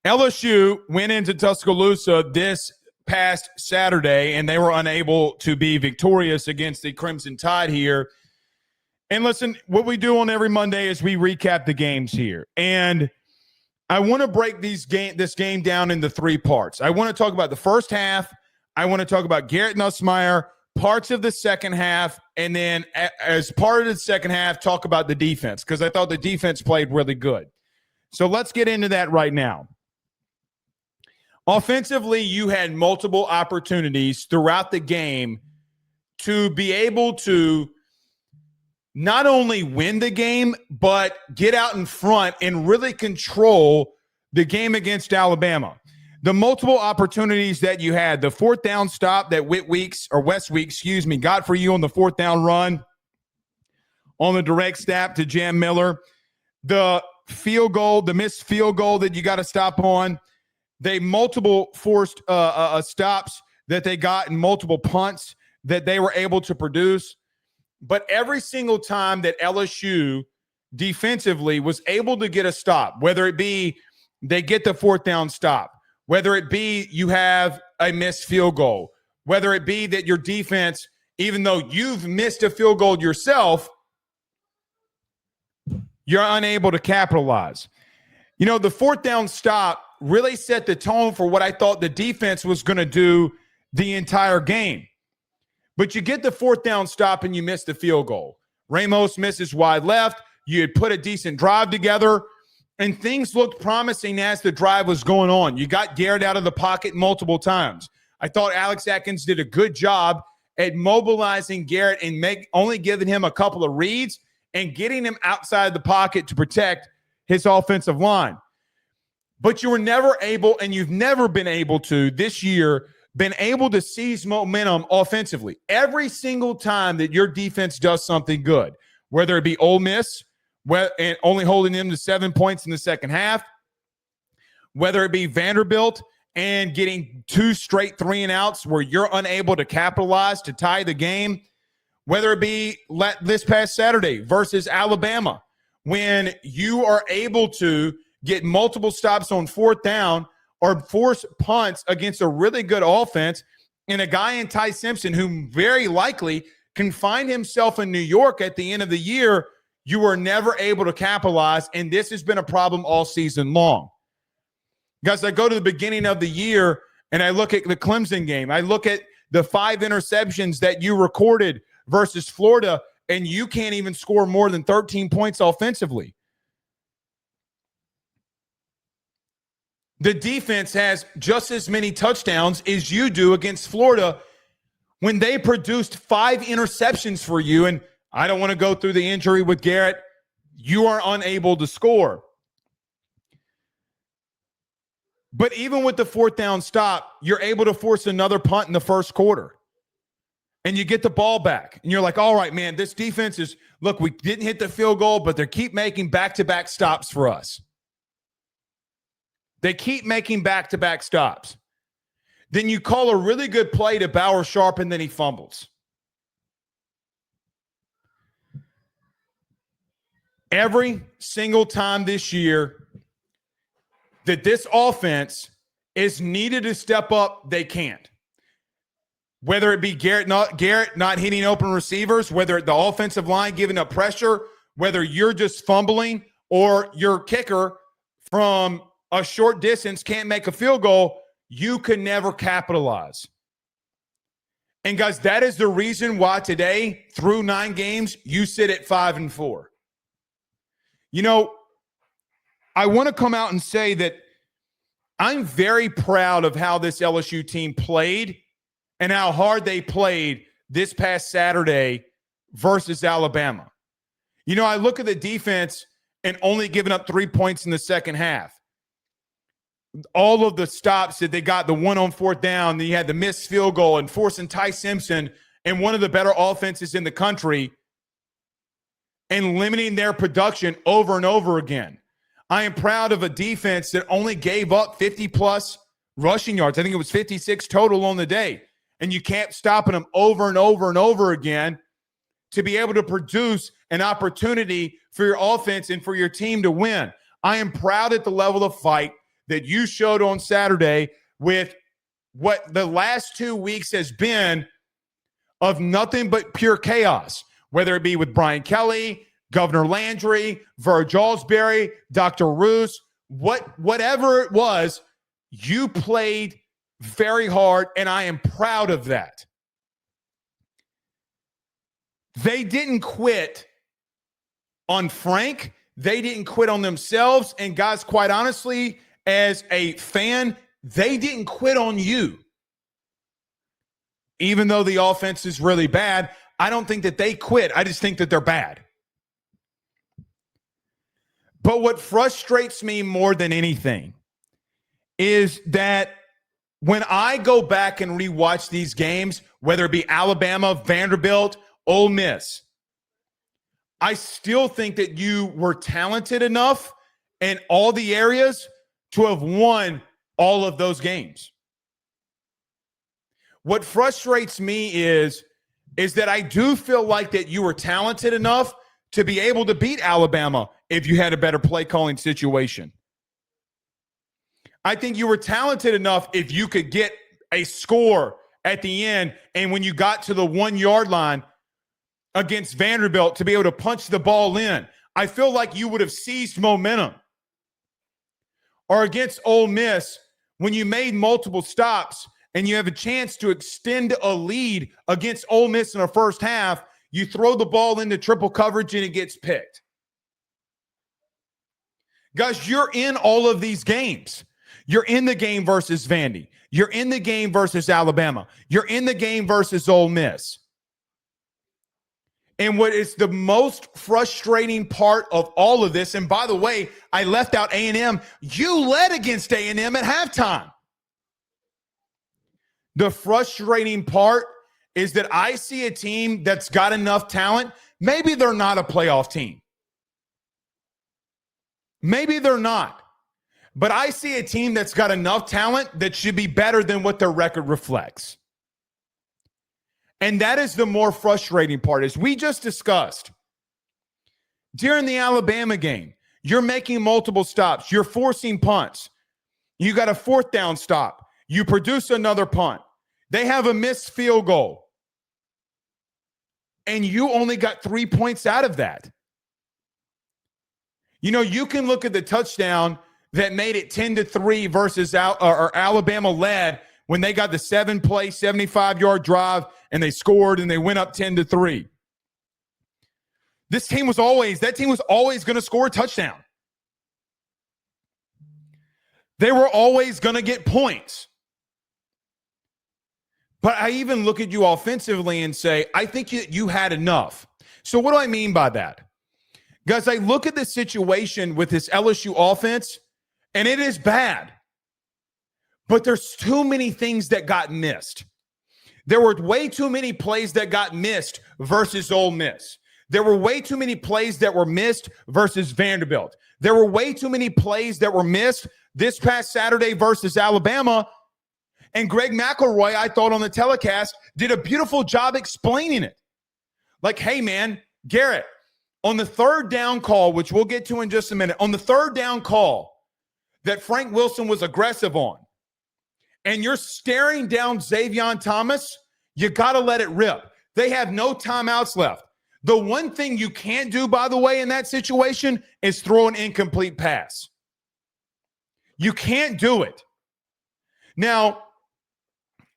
LSU went into Tuscaloosa this past Saturday, and they were unable to be victorious against the Crimson Tide here. And listen, what we do on every Monday is we recap the games here. And I want to break this game down into three parts. I want to talk about the first half. I want to talk about Garrett Nussmeier, parts of the second half, and then as part of the second half, talk about the defense, because I thought the defense played really good. So let's get into that right now. Offensively, you had multiple opportunities throughout the game to be able to not only win the game, but get out in front and really control the game against Alabama. The multiple opportunities that you had, the fourth down stop that West Weeks, got for you on the fourth down run on the direct snap to Jam Miller, the field goal, the missed field goal that you got to stop on, they multiple forced stops that they got and multiple punts that they were able to produce. But every single time that LSU defensively was able to get a stop, whether it be they get the fourth down stop, whether it be you have a missed field goal, whether it be that your defense, even though you've missed a field goal yourself, you're unable to capitalize. You know, the fourth down stop really set the tone for what I thought the defense was going to do the entire game. But you get the fourth down stop and you miss the field goal. Ramos misses wide left. You had put a decent drive together, and things looked promising as the drive was going on. You got Garrett out of the pocket multiple times. I thought Alex Atkins did a good job at mobilizing Garrett and only giving him a couple of reads and getting him outside the pocket to protect his offensive line. But you were never able, and you've never been able to this year, been able to seize momentum offensively. Every single time that your defense does something good, whether it be Ole Miss, and only holding them to 7 points in the second half, whether it be Vanderbilt and getting 2 straight 3-and-outs where you're unable to capitalize to tie the game, whether it be this past Saturday versus Alabama, when you are able to get multiple stops on fourth down or force punts against a really good offense and a guy in Ty Simpson who very likely can find himself in New York at the end of the year, you were never able to capitalize, and this has been a problem all season long. Guys, I go to the beginning of the year, and I look at the Clemson game. I look at the 5 interceptions that you recorded versus Florida, and you can't even score more than 13 points offensively. The defense has just as many touchdowns as you do against Florida when they produced 5 interceptions for you. And I don't want to go through the injury with Garrett. You are unable to score. But even with the fourth down stop, you're able to force another punt in the first quarter. And you get the ball back. And you're like, all right, man, this defense is, look, we didn't hit the field goal, but they keep making back-to-back stops for us. They keep making back-to-back stops. Then you call a really good play to Bauer Sharp, and then he fumbles. Every single time this year that this offense is needed to step up, they can't. Whether it be Garrett not hitting open receivers, whether the offensive line giving up pressure, whether you're just fumbling or your kicker from a short distance can't make a field goal, you can never capitalize. And guys, that is the reason why today, through 9 games, you sit at 5-4. You know, I want to come out and say that I'm very proud of how this LSU team played and how hard they played this past Saturday versus Alabama. You know, I look at the defense and only giving up 3 points in the second half. All of the stops that they got, the one on fourth down, then you had the missed field goal and forcing Ty Simpson and one of the better offenses in the country and limiting their production over and over again. I am proud of a defense that only gave up 50-plus rushing yards. I think it was 56 total on the day. And you kept stopping them over and over and over again to be able to produce an opportunity for your offense and for your team to win. I am proud at the level of fight that you showed on Saturday with what the last 2 weeks has been of nothing but pure chaos, whether it be with Brian Kelly, Governor Landry, Verge Alsbury, Dr. Roos, whatever it was, you played very hard, and I am proud of that. They didn't quit on Frank. They didn't quit on themselves. And guys, quite honestly, as a fan, they didn't quit on you. Even though the offense is really bad, I don't think that they quit. I just think that they're bad. But what frustrates me more than anything is that when I go back and rewatch these games, whether it be Alabama, Vanderbilt, Ole Miss, I still think that you were talented enough in all the areas to have won all of those games. What frustrates me is that I do feel like that you were talented enough to be able to beat Alabama if you had a better play calling situation. I think you were talented enough if you could get a score at the end, and when you got to the 1 yard line against Vanderbilt to be able to punch the ball in, I feel like you would have seized momentum. Or against Ole Miss, when you made multiple stops and you have a chance to extend a lead against Ole Miss in the first half, you throw the ball into triple coverage and it gets picked. Guys, you're in all of these games. You're in the game versus Vandy. You're in the game versus Alabama. You're in the game versus Ole Miss. And what is the most frustrating part of all of this, and by the way, I left out A&M. You led against A&M at halftime. The frustrating part is that I see a team that's got enough talent. Maybe they're not a playoff team. Maybe they're not. But I see a team that's got enough talent that should be better than what their record reflects. And that is the more frustrating part. As we just discussed, during the Alabama game, you're making multiple stops. You're forcing punts. You got a 4th down stop. You produce another punt. They have a missed field goal. And you only got 3 points out of that. You know, you can look at the touchdown that made it 10-3 versus Alabama led when they got the 7-play, 75-yard drive, and they scored and they went up 10-3. That team was always going to score a touchdown. They were always going to get points. But I even look at you offensively and say, I think you had enough. So what do I mean by that? Guys, I look at the situation with this LSU offense, and it is bad. But there's too many things that got missed. There were way too many plays that got missed versus Ole Miss. There were way too many plays that were missed versus Vanderbilt. There were way too many plays that were missed this past Saturday versus Alabama. And Greg McElroy, I thought on the telecast, did a beautiful job explaining it. Like, hey, man, Garrett, on the 3rd down call, which we'll get to in just a minute, on the 3rd down call that Frank Wilson was aggressive on, and you're staring down Xavier Thomas, you got to let it rip. They have no timeouts left. The one thing you can't do, by the way, in that situation is throw an incomplete pass. You can't do it. Now,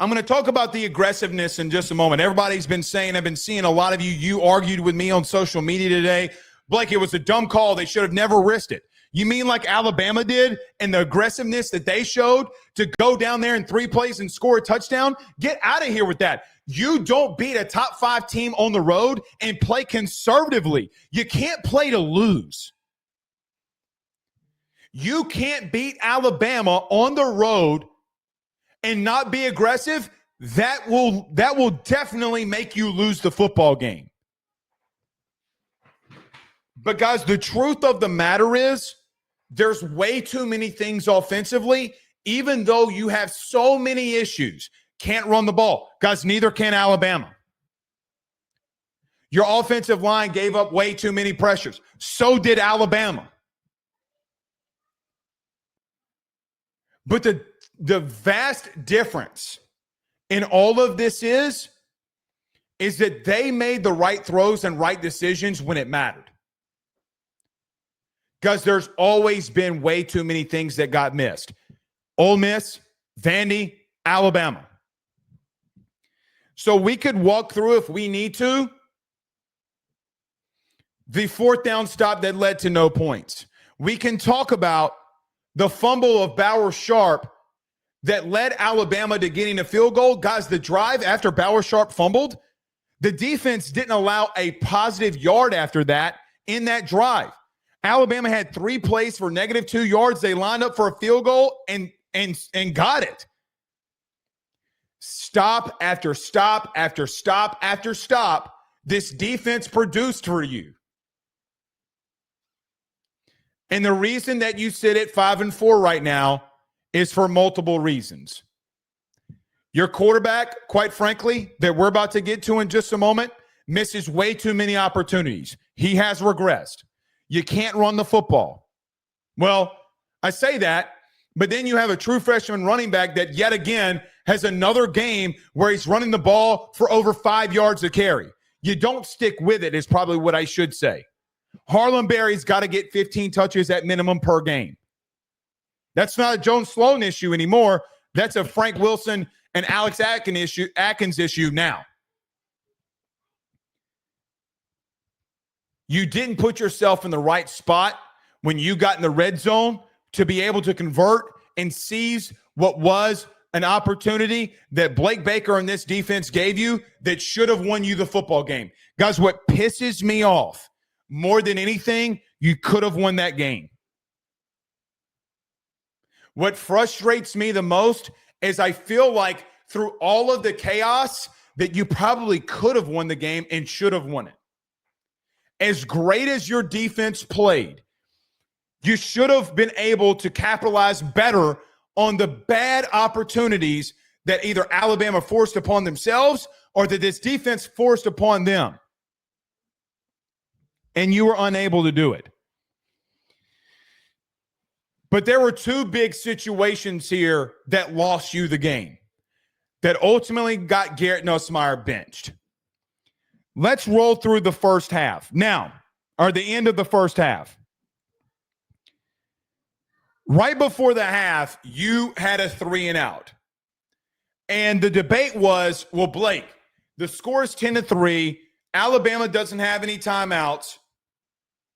I'm going to talk about the aggressiveness in just a moment. Everybody's been saying, I've been seeing a lot of you argued with me on social media today. Blake, it was a dumb call. They should have never risked it. You mean like Alabama did and the aggressiveness that they showed to go down there in 3 plays and score a touchdown? Get out of here with that. You don't beat a top 5 team on the road and play conservatively. You can't play to lose. You can't beat Alabama on the road and not be aggressive. That will definitely make you lose the football game. But guys, the truth of the matter is there's way too many things offensively, even though you have so many issues. Can't run the ball. Guys, neither can Alabama. Your offensive line gave up way too many pressures. So did Alabama. But the vast difference in all of this is that they made the right throws and right decisions when it mattered. Because there's always been way too many things that got missed. Ole Miss, Vandy, Alabama. So we could walk through, if we need to, the fourth down stop that led to no points. We can talk about the fumble of Bauer Sharp that led Alabama to getting a field goal. Guys, the drive after Bauer Sharp fumbled, the defense didn't allow a positive yard after that in that drive. Alabama had 3 plays for -2 yards. They lined up for a field goal and got it. Stop after stop after stop after stop, this defense produced for you. And the reason that you sit at 5-4 right now is for multiple reasons. Your quarterback, quite frankly, that we're about to get to in just a moment, misses way too many opportunities. He has regressed. You can't run the football. Well, I say that, but then you have a true freshman running back that yet again has another game where he's running the ball for over 5 yards a carry. You don't stick with it is probably what I should say. Harlem Berry's got to get 15 touches at minimum per game. That's not a Jones Sloan issue anymore. That's a Frank Wilson and Alex Atkins issue now. You didn't put yourself in the right spot when you got in the red zone to be able to convert and seize what was an opportunity that Blake Baker and this defense gave you that should have won you the football game. Guys, what pisses me off more than anything, you could have won that game. What frustrates me the most is I feel like through all of the chaos that you probably could have won the game and should have won it. As great as your defense played, you should have been able to capitalize better on the bad opportunities that either Alabama forced upon themselves or that this defense forced upon them. And you were unable to do it. But there were 2 big situations here that lost you the game, that ultimately got Garrett Nussmeier benched. Let's roll through the first half now, or the end of the first half. Right before the half, you had a 3-and-out. And the debate was, well, Blake, the score is 10-3. Alabama doesn't have any timeouts.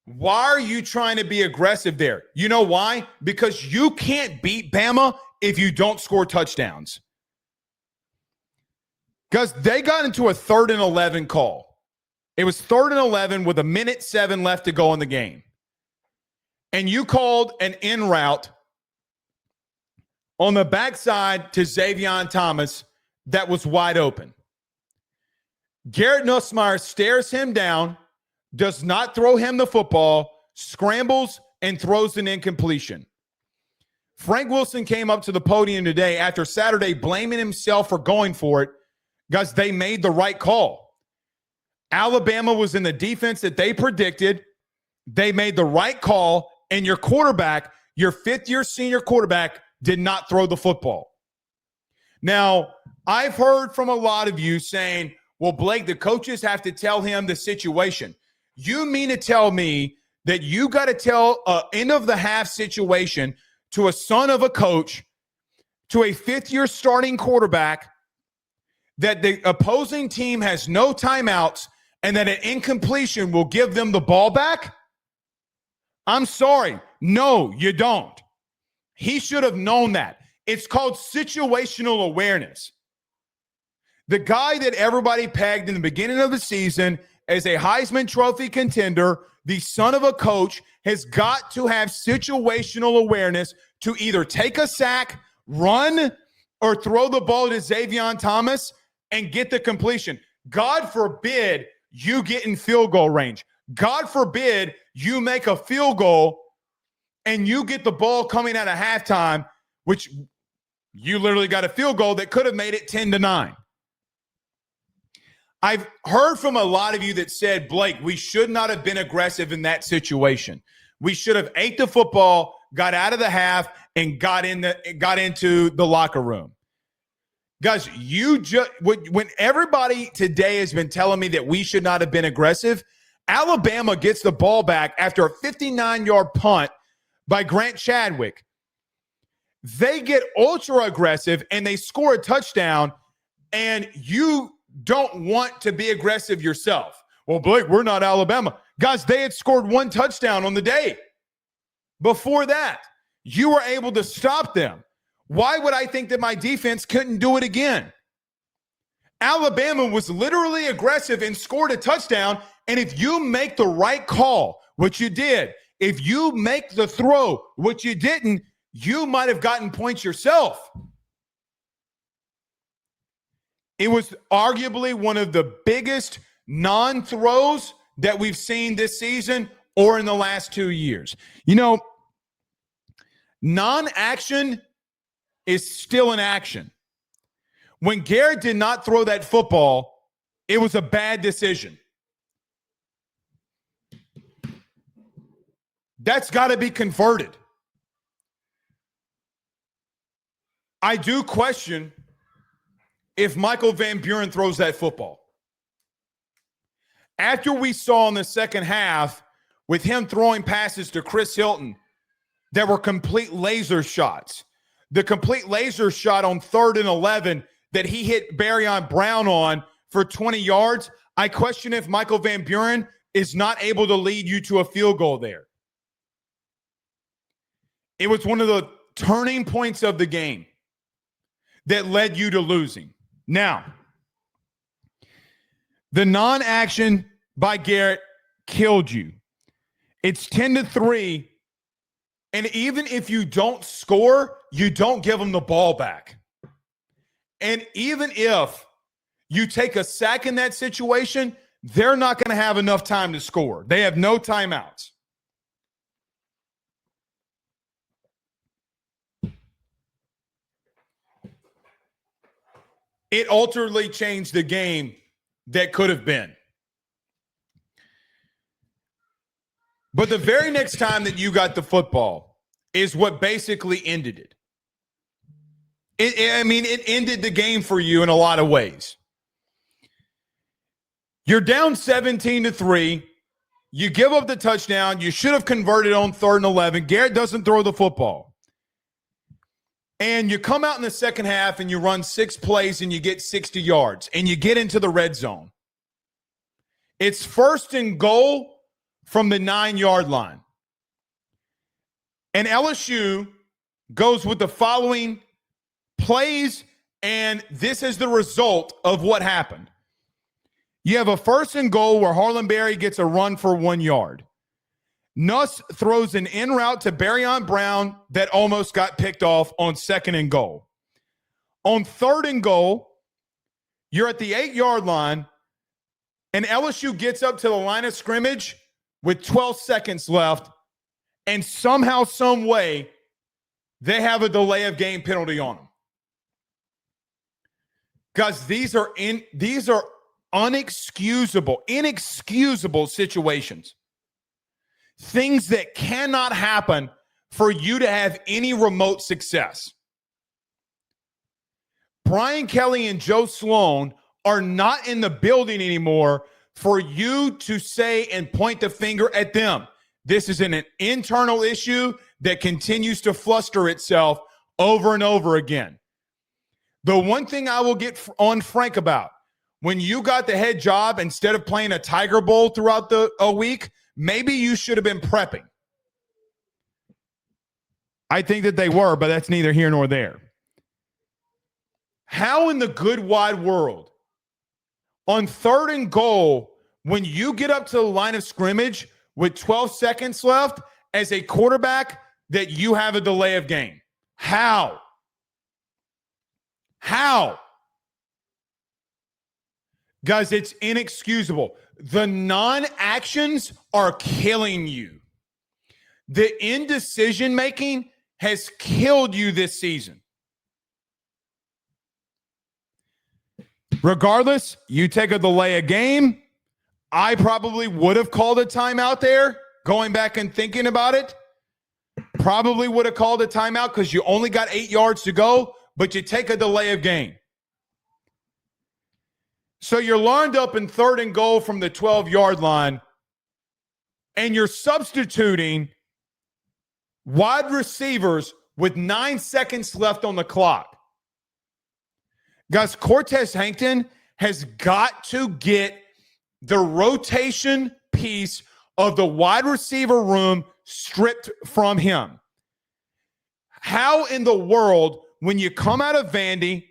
Why are you trying to be aggressive there? You know why? Because you can't beat Bama if you don't score touchdowns. Because they got into a 3rd and 11 call. It was 3rd and 11 with 1:07 left to go in the game. And you called an in route on the backside to Xavier Thomas that was wide open. Garrett Nussmeier stares him down, does not throw him the football, scrambles, and throws an incompletion. Frank Wilson came up to the podium today after Saturday blaming himself for going for it. Guys, they made the right call. Alabama was in the defense that they predicted. They made the right call, and your quarterback, your 5th-year senior quarterback, did not throw the football. Now, I've heard from a lot of you saying, well, Blake, the coaches have to tell him the situation. You mean to tell me that you got to tell an end-of-the-half situation to a son of a coach, to a 5th-year starting quarterback, that the opposing team has no timeouts and that an incompletion will give them the ball back? I'm sorry. No, you don't. He should have known that. It's called situational awareness. The guy that everybody pegged in the beginning of the season as a Heisman Trophy contender, the son of a coach, has got to have situational awareness to either take a sack, run, or throw the ball to Xavier Thomas and get the completion. God forbid you get in field goal range. God forbid you make a field goal and you get the ball coming out of halftime, which you literally got a field goal that could have made it 10-9. I've heard from a lot of you that said, Blake, we should not have been aggressive in that situation. We should have ate the football, got out of the half, and got into the locker room. Guys, when everybody today has been telling me that we should not have been aggressive, Alabama gets the ball back after a 59-yard punt by Grant Chadwick. They get ultra aggressive and they score a touchdown, and you don't want to be aggressive yourself. Well, Blake, we're not Alabama. Guys, they had scored one touchdown on the day. Before that, you were able to stop them. Why would I think that my defense couldn't do it again? Alabama was literally aggressive and scored a touchdown, and if you make the right call, which you did, if you make the throw, which you didn't, you might have gotten points yourself. It was arguably one of the biggest non-throws that we've seen this season or in the last 2 years. You know, non-action is still an action. When Garrett did not throw that football, it was a bad decision. That's got to be converted. I do question if Michael Van Buren throws that football. After we saw in the second half with him throwing passes to Chris Hilton that were complete laser shots, the complete laser shot on 3rd and 11 that he hit Beern Brown on for 20 yards, I question if Michael Van Buren is not able to lead you to a field goal there. It was one of the turning points of the game that led you to losing. Now, the non-action by Garrett killed you. It's 10-3, and even if you don't score, you don't give them the ball back. And even if you take a sack in that situation, they're not going to have enough time to score. They have no timeouts. It ultimately changed the game that could have been. But the very next time that you got the football is what basically ended it. It ended the game for you in a lot of ways. You're down 17-3. You give up the touchdown. You should have converted on 3rd and 11. Garrett doesn't throw the football. And you come out in the second half and you run 6 plays and you get 60 yards and you get into the red zone. It's 1st and goal from the 9-yard line. And LSU goes with the following plays, and this is the result of what happened. You have a 1st and goal where Harlan Berry gets a run for 1 yard. Nuss throws an in route to Beern Brown that almost got picked off on 2nd and goal. On 3rd and goal, you're at the 8-yard line, and LSU gets up to the line of scrimmage with 12 seconds left, and somehow, some way, they have a delay of game penalty on them. Guys, these are inexcusable situations. Things that cannot happen for you to have any remote success. Brian Kelly and Joe Sloan are not in the building anymore for you to say and point the finger at them. This is an internal issue that continues to fluster itself over and over again. The one thing I will get on Frank about, when you got the head job, instead of playing a Tiger Bowl throughout a week, maybe you should have been prepping. I think that they were, but that's neither here nor there. How in the good wide world, on 3rd and goal, when you get up to the line of scrimmage with 12 seconds left as a quarterback, that you have a delay of game? How? Guys, it's inexcusable. The non-actions are killing you. The indecision-making has killed you this season. Regardless, you take a delay of game. I probably would have called a timeout there, going back and thinking about it. probably would have called a timeout because you only got 8 yards to go, but you take a delay of game. So you're lined up in 3rd and goal from the 12-yard line, and you're substituting wide receivers with 9 seconds left on the clock. Guys, Cortez Hankton has got to get the rotation piece of the wide receiver room stripped from him. How in the world, when you come out of Vandy,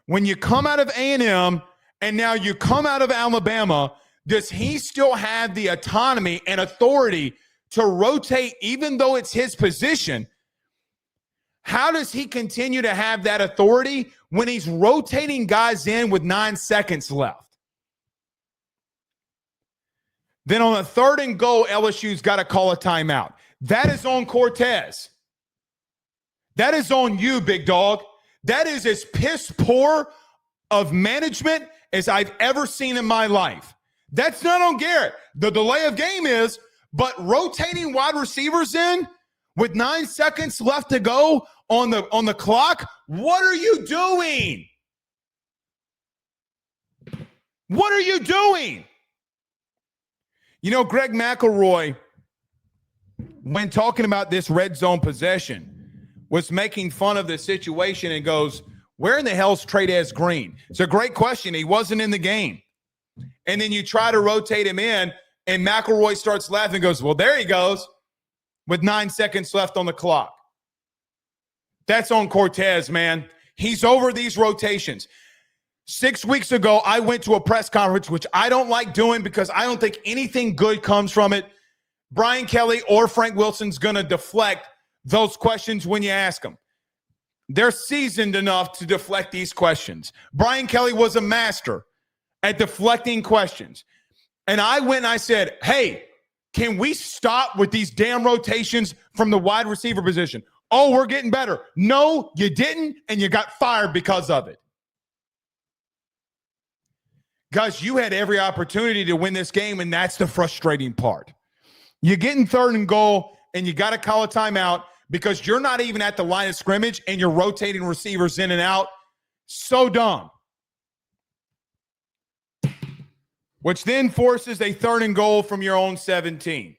when you come out of A&M, and now you come out of Alabama, does he still have the autonomy and authority to rotate even though it's his position? How does he continue to have that authority when he's rotating guys in with 9 seconds left? Then on the 3rd and goal, LSU's got to call a timeout. That is on Cortez. That is on you, big dog. That is as piss poor of management as I've ever seen in my life. That's not on Garrett. The delay of game is, but rotating wide receivers in with 9 seconds left to go on the clock, what are you doing? What are you doing? You know, Greg McElroy, when talking about this red zone possession, was making fun of the situation and goes, where in the hell's Trey'Dez Green? It's a great question. He wasn't in the game. And then you try to rotate him in, and McElroy starts laughing and goes, well, there he goes with 9 seconds left on the clock. That's on Cortez, man. He's over these rotations. 6 weeks ago, I went to a press conference, which I don't like doing because I don't think anything good comes from it. Brian Kelly or Frank Wilson's going to deflect those questions when you ask them. They're seasoned enough to deflect these questions. Brian Kelly was a master at deflecting questions. And I went and I said, hey, can we stop with these damn rotations from the wide receiver position? Oh, we're getting better. No, you didn't, and you got fired because of it. Guys, you had every opportunity to win this game, and that's the frustrating part. You get in 3rd and goal, and you got to call a timeout because you're not even at the line of scrimmage, and you're rotating receivers in and out. So dumb. Which then forces a 3rd and goal from your own 17.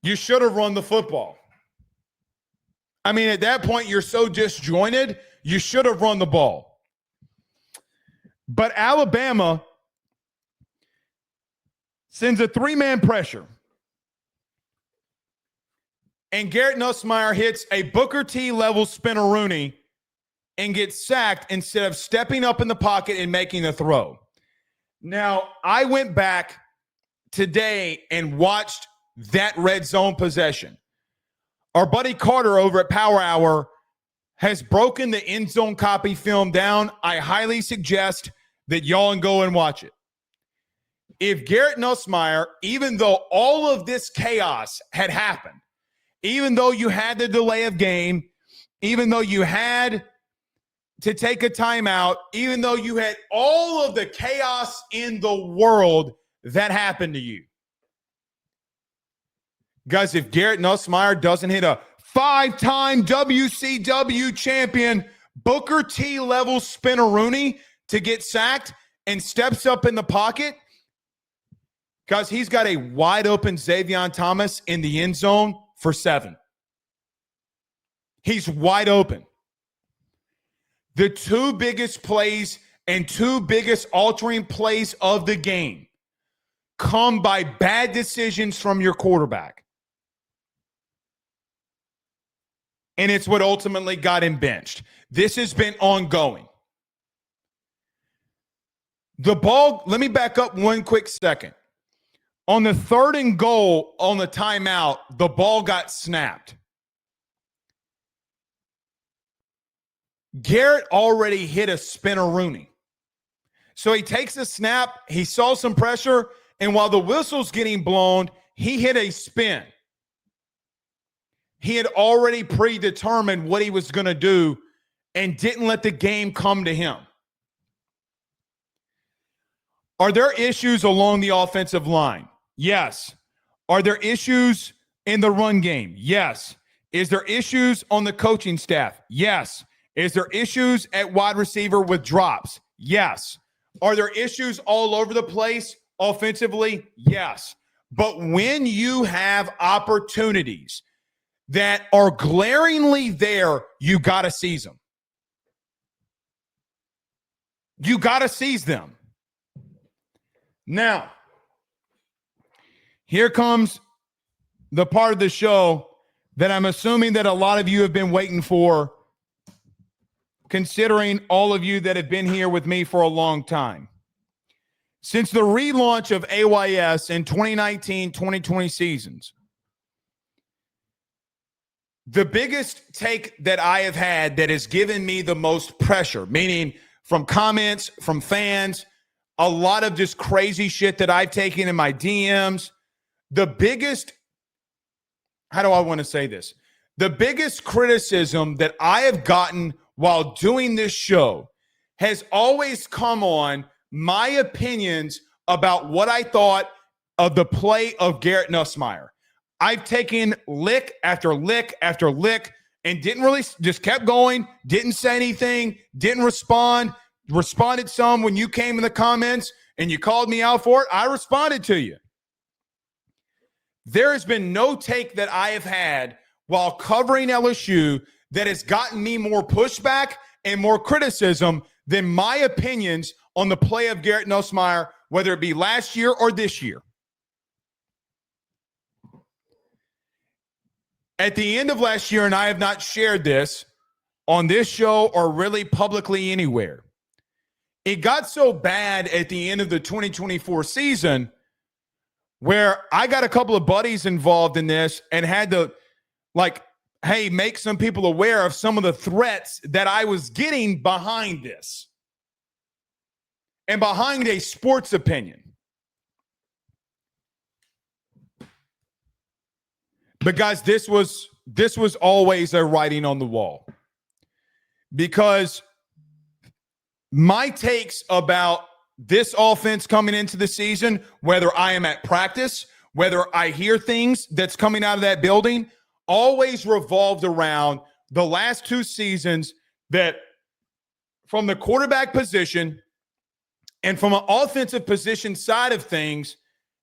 You should have run the football. I mean, at that point, you're so disjointed, you should have run the ball. But Alabama sends a 3-man pressure. And Garrett Nussmeier hits a Booker T level spin-a-rooney and gets sacked instead of stepping up in the pocket and making the throw. Now, I went back today and watched that red zone possession. Our buddy Carter over at Power Hour has broken the end zone copy film down. I highly suggest that y'all go and watch it. If Garrett Nussmeier, even though all of this chaos had happened, even though you had the delay of game, even though you had to take a timeout, even though you had all of the chaos in the world that happened to you. Guys, if Garrett Nussmeier doesn't hit a 5-time WCW champion Booker T level spin-a-rooney to get sacked and steps up in the pocket, guys, he's got a wide open Xavier Thomas in the end zone for 7. He's wide open. The 2 biggest plays and 2 biggest altering plays of the game come by bad decisions from your quarterback. And it's what ultimately got him benched. This has been ongoing. The ball, let me back up one quick second. On the 3rd and goal on the timeout, the ball got snapped. Garrett already hit a spin-a-rooney. So he takes a snap, he saw some pressure, and while the whistle's getting blown, he hit a spin. He had already predetermined what he was going to do and didn't let the game come to him. Are there issues along the offensive line? Yes. Are there issues in the run game? Yes. Is there issues on the coaching staff? Yes. Is there issues at wide receiver with drops? Yes. Are there issues all over the place offensively? Yes. But when you have opportunities that are glaringly there, you got to seize them. You got to seize them. Now, here comes the part of the show that I'm assuming that a lot of you have been waiting for, considering all of you that have been here with me for a long time. Since the relaunch of AYS in 2019-2020 seasons, the biggest take that I have had that has given me the most pressure, meaning from comments, from fans, a lot of just crazy shit that I've taken in my DMs, the biggest, how do I want to say this? The biggest criticism that I have gotten while doing this show has always come on my opinions about what I thought of the play of Garrett Nussmeier. I've taken lick after lick after lick and didn't really, just kept going, didn't say anything, didn't respond, responded some when you came in the comments and you called me out for it. I responded to you. There has been no take that I have had while covering LSU that has gotten me more pushback and more criticism than my opinions on the play of Garrett Nussmeier, whether it be last year or this year. At the end of last year, and I have not shared this on this show or really publicly anywhere, it got so bad at the end of the 2024 season where I got a couple of buddies involved in this and had to, hey, make some people aware of some of the threats that I was getting behind this and behind a sports opinion. But guys, this was always a writing on the wall, because my takes about this offense coming into the season, whether I am at practice, whether I hear things that's coming out of that building, always revolved around the last two seasons, that from the quarterback position and from an offensive position side of things,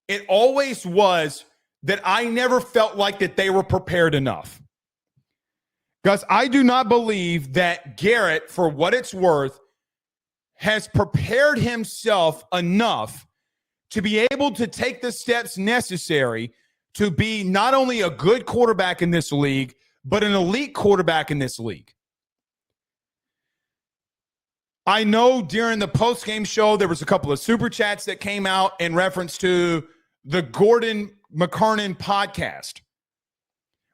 it always was that I never felt like that they were prepared enough. Guys, I do not believe that Garrett, for what it's worth, has prepared himself enough to be able to take the steps necessary to be not only a good quarterback in this league, but an elite quarterback in this league. I know during the postgame show, there was a couple of super chats that came out in reference to the Gordon McKernan podcast,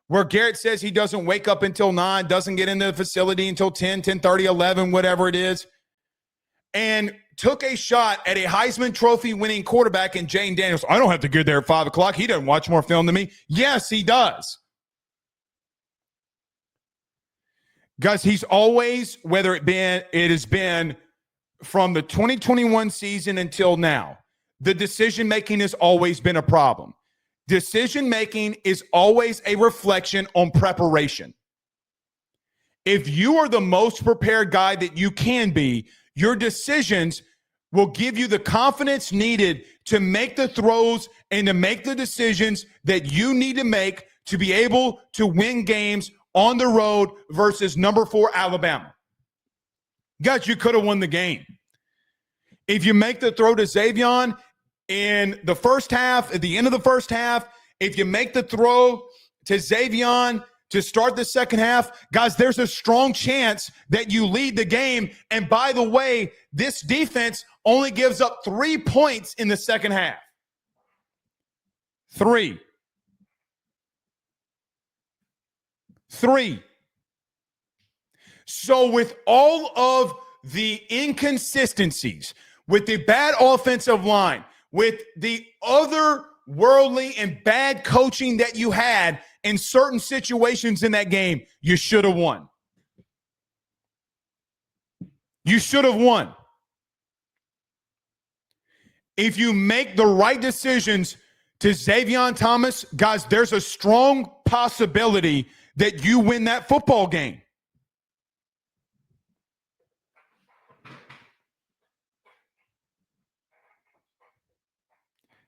where Garrett says he doesn't wake up until 9, doesn't get into the facility until 10, 10:30, 11, whatever it is, and took a shot at a Heisman Trophy winning quarterback in Jane Daniels. I don't have to get there at 5 o'clock. He doesn't watch more film than me. Yes, he does. Guys, he's always, whether it has been from the 2021 season until now, the decision-making has always been a problem. Decision-making is always a reflection on preparation. If you are the most prepared guy that you can be, your decisions will give you the confidence needed to make the throws and to make the decisions that you need to make to be able to win games on the road versus number 4 Alabama. Guys, you could have won the game. If you make the throw to Xavier in the first half, at the end of the first half, if you make the throw to Xavier to start the second half, guys, there's a strong chance that you lead the game. And by the way, this defense only gives up 3 points in the second half. 3. So with all of the inconsistencies, with the bad offensive line, with the otherworldly and bad coaching that you had in certain situations in that game, you should have won. You should have won. If you make the right decisions to Xavier Thomas, guys, there's a strong possibility that you win that football game.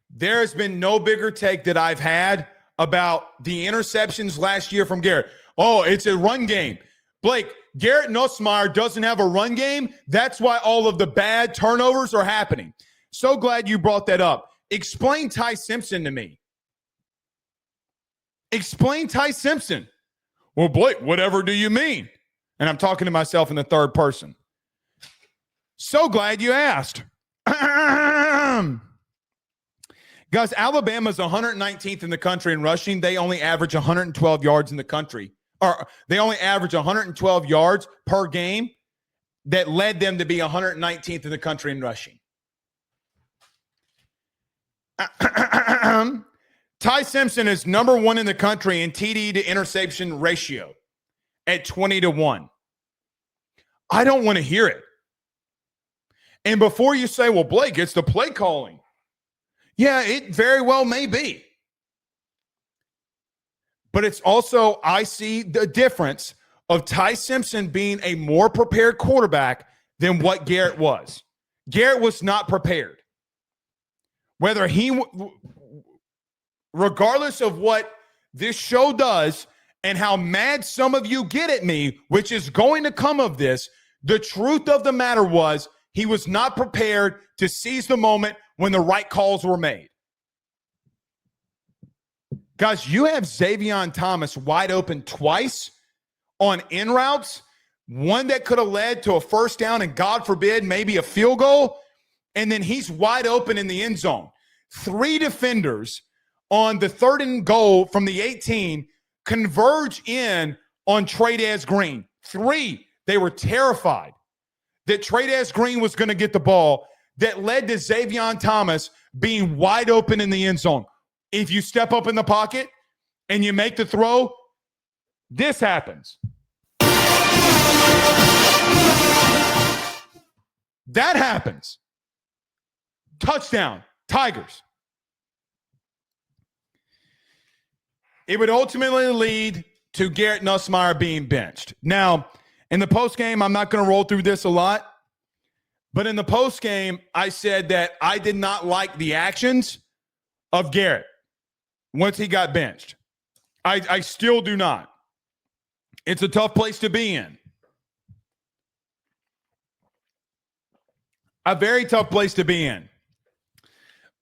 There has been no bigger take that I've had about the interceptions last year from Garrett. Oh, it's a run game. Blake, Garrett Nussmeier doesn't have a run game. That's why all of the bad turnovers are happening. So glad you brought that up. Explain Ty Simpson to me. Explain Ty Simpson. Well, Blake, whatever do you mean? And I'm talking to myself in the third person. So glad you asked. Guys, Alabama's 119th in the country in rushing. They only average 112 yards in the country. Or they only average 112 yards per game. That led them to be 119th in the country in rushing. Ty Simpson is number 1 in the country in TD to interception ratio at 20-1. I don't want to hear it. And before you say, well, Blake, it's the play calling. Yeah, it very well may be. But it's also, I see the difference of Ty Simpson being a more prepared quarterback than what Garrett was. Garrett was not prepared. Regardless of what this show does and how mad some of you get at me, which is going to come of this, the truth of the matter was he was not prepared to seize the moment when the right calls were made. Guys, you have Xavier Thomas wide open twice on in routes, one that could have led to a first down and, God forbid, maybe a field goal, and then he's wide open in the end zone. 3 defenders on the 3rd and goal from the 18 converge in on Trey'Daz Green. 3, they were terrified that Trey'Daz Green was going to get the ball. That led to Xavier Thomas being wide open in the end zone. If you step up in the pocket and you make the throw, this happens. That happens. Touchdown, Tigers. It would ultimately lead to Garrett Nussmeier being benched. Now, in the postgame, I'm not going to roll through this a lot. But in the postgame, I said that I did not like the actions of Garrett once he got benched. I still do not. It's a tough place to be in. A very tough place to be in.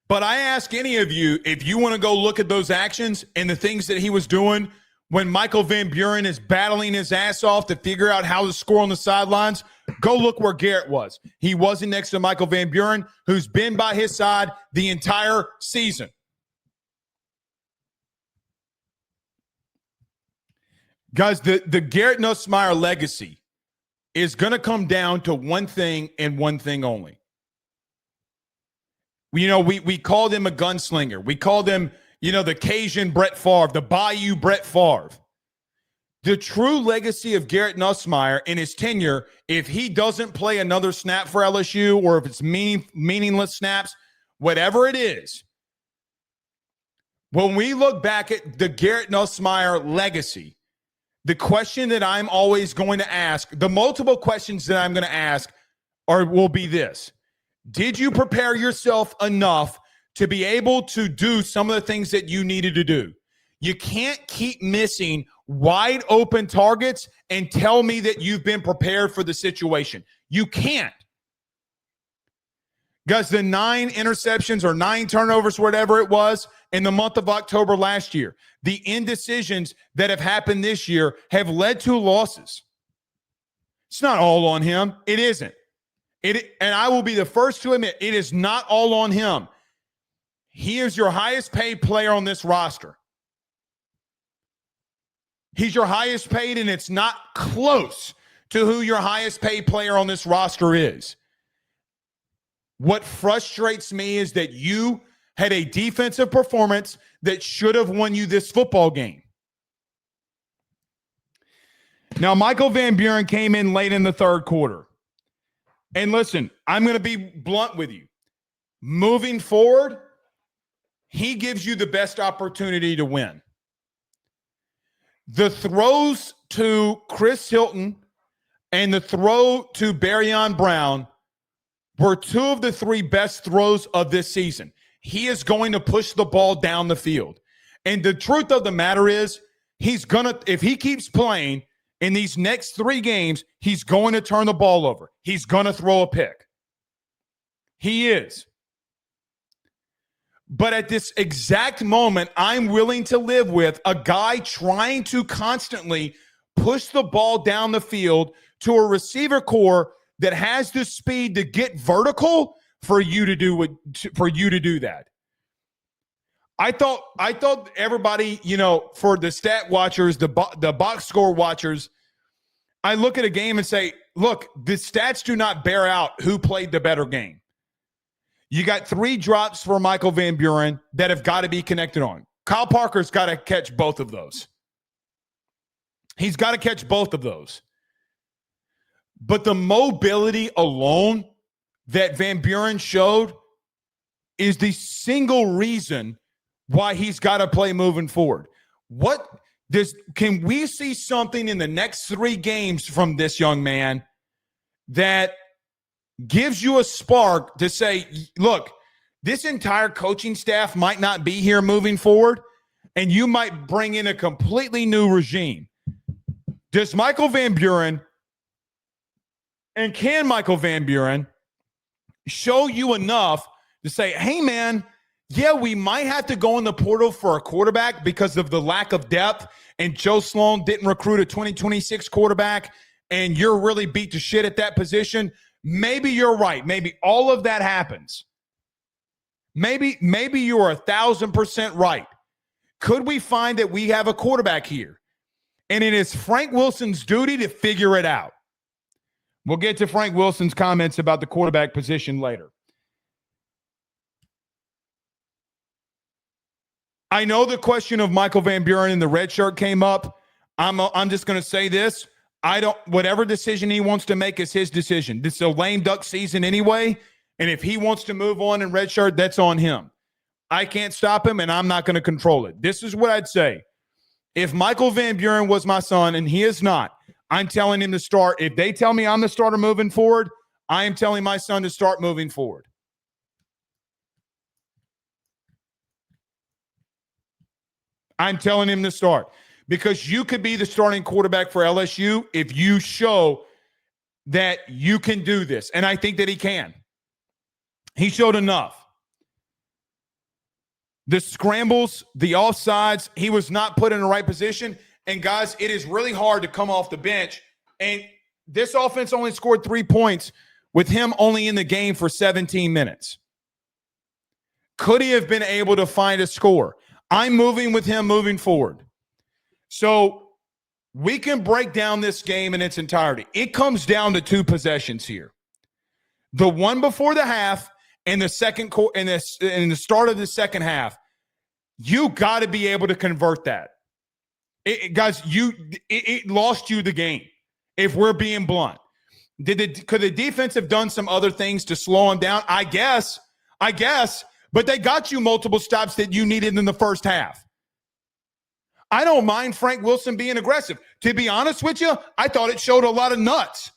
But I ask any of you, if you want to go look at those actions and the things that he was doing when Michael Van Buren is battling his ass off to figure out how to score on the sidelines, go look where Garrett was. He wasn't next to Michael Van Buren, who's been by his side the entire season. Guys, the Garrett Nussmeier legacy is going to come down to one thing and one thing only. You know, we called him a gunslinger. We called him, the Cajun Brett Favre, the Bayou Brett Favre. The true legacy of Garrett Nussmeier in his tenure, if he doesn't play another snap for LSU or if it's meaningless snaps, whatever it is, when we look back at the Garrett Nussmeier legacy, the question that I'm always going to ask, the multiple questions that I'm going to ask will be this. Did you prepare yourself enough to be able to do some of the things that you needed to do? You can't keep missing wide open targets and tell me that you've been prepared for the situation. You can't. Guys, the 9 interceptions or 9 turnovers, whatever it was, in the month of October last year, the indecisions that have happened this year have led to losses. It's not all on him. It isn't. And I will be the first to admit, it is not all on him. He is your highest paid player on this roster. He's your highest paid, and it's not close to who your highest paid player on this roster is. What frustrates me is that you had a defensive performance that should have won you this football game. Now, Michael Van Buren came in late in the third quarter. And listen, I'm going to be blunt with you. Moving forward, he gives you the best opportunity to win. The throws to Chris Hilton and the throw to Beern Brown were two of the three best throws of this season. He is going to push the ball down the field. And the truth of the matter is, if he keeps playing in these next 3 games, he's going to turn the ball over. He's going to throw a pick. He is. But at this exact moment, I'm willing to live with a guy trying to constantly push the ball down the field to a receiver core that has the speed to get vertical for you to do that. I thought everybody, for the stat watchers, the box score watchers, I look at a game and say, look, the stats do not bear out who played the better game. You got 3 drops for Michael Van Buren that have got to be connected on. Kyle Parker's got to catch both of those. He's got to catch both of those. But the mobility alone that Van Buren showed is the single reason why he's got to play moving forward. Can we see something in the next 3 games from this young man that gives you a spark to say, look, this entire coaching staff might not be here moving forward, and you might bring in a completely new regime? Does Michael Van Buren and can Michael Van Buren show you enough to say, hey, man, yeah, we might have to go in the portal for a quarterback because of the lack of depth, and Joe Sloan didn't recruit a 2026 quarterback, and you're really beat to shit at that position. Maybe you're right. Maybe all of that happens. Maybe you're 1,000% right. Could we find that we have a quarterback here? And it is Frank Wilson's duty to figure it out. We'll get to Frank Wilson's comments about the quarterback position later. I know the question of Michael Van Buren in the red shirt came up. I'm just going to say this. Whatever decision he wants to make is his decision. This is a lame duck season anyway, and if he wants to move on in red shirt, that's on him. I can't stop him, and I'm not going to control it. This is what I'd say. If Michael Van Buren was my son, and he is not, I'm telling him to start. If they tell me I'm the starter moving forward, I am telling my son to start moving forward. I'm telling him to start. Because you could be the starting quarterback for LSU if you show that you can do this. And I think that he can. He showed enough. The scrambles, the offsides, he was not put in the right position. And, guys, it is really hard to come off the bench. And this offense only scored 3 points with him only in the game for 17 minutes. Could he have been able to find a score? I'm moving with him moving forward. So we can break down this game in its entirety. It comes down to 2 possessions here. The one before the half and the second in the start of the second half. You got to be able to convert that. Guys, it lost you the game, if we're being blunt. Could the defense have done some other things to slow him down? I guess. But they got you multiple stops that you needed in the first half. I don't mind Frank Wilson being aggressive. To be honest with you, I thought it showed a lot of nuts.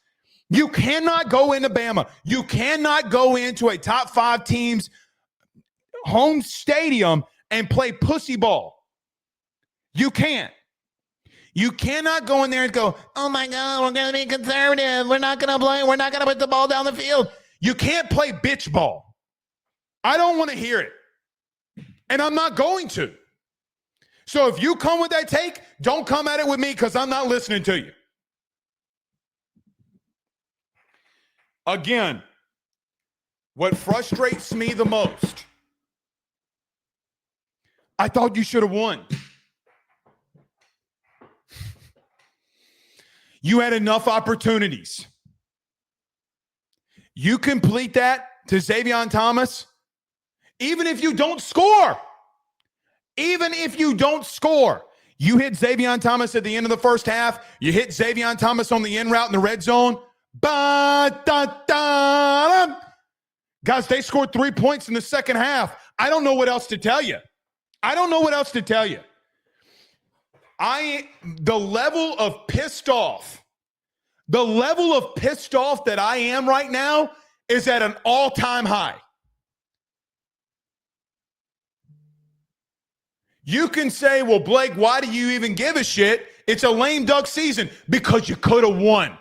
You cannot go into Bama. You cannot go into a top 5 team's home stadium and play pussy ball. You can't. You cannot go in there and go, oh, my God, we're going to be conservative. We're not going to play. We're not going to put the ball down the field. You can't play bitch ball. I don't want to hear it. And I'm not going to. So if you come with that take, don't come at it with me because I'm not listening to you. Again, what frustrates me the most, I thought you should have won. You had enough opportunities. You complete that to Xavier Thomas, even if you don't score. Even if you don't score, you hit Xavier Thomas at the end of the first half. You hit Xavier Thomas on the in route in the red zone. Guys, they scored 3 points in the second half. I don't know what else to tell you. The level of pissed off that I am right now is at an all-time high. You can say, well, Blake, why do you even give a shit? It's a lame duck season. Because you could have won.